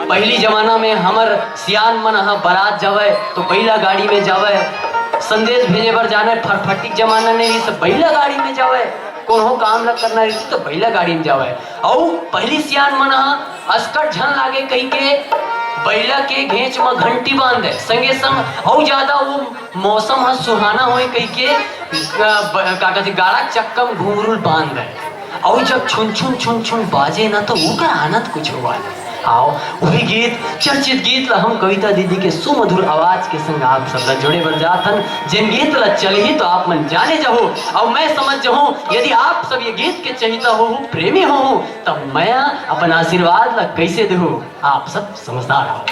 पहली जमाना में हमर सियान मन बारात जावे तो पहला गाड़ी में जावे, संदेश भेजे पर जाने फटफटी जमाना नहीं सब पहला गाड़ी में जावे, कोनो काम लग करना रही तो पहला गाड़ी में जावे। और पहली सियान मन अस्कट झन लागे कहीं के बैला के घेंच में घंटी बांध है संगे संग और ज्यादा वो मौसम हा सुहाना होए कहीं के का कहते गाड़ा चक्कम घुंघरूल बांध है और जब छुन छुन छुन छुन बाजे ना तो उनका आनंद कुछ हुआ है। आओ वही गीत चर्चित गीत ला हम कविता दीदी के सुमधुर आवाज के संग आप सब ला जुड़े बर जाथन, जिन गीत ला चलही तो आप मन जाने जाहो और मैं समझ जाऊं यदि आप सब ये गीत के चाहिता हो प्रेमी हो तब मैं अपन आशीर्वाद ला कैसे देहूं आप सब समझदार हो।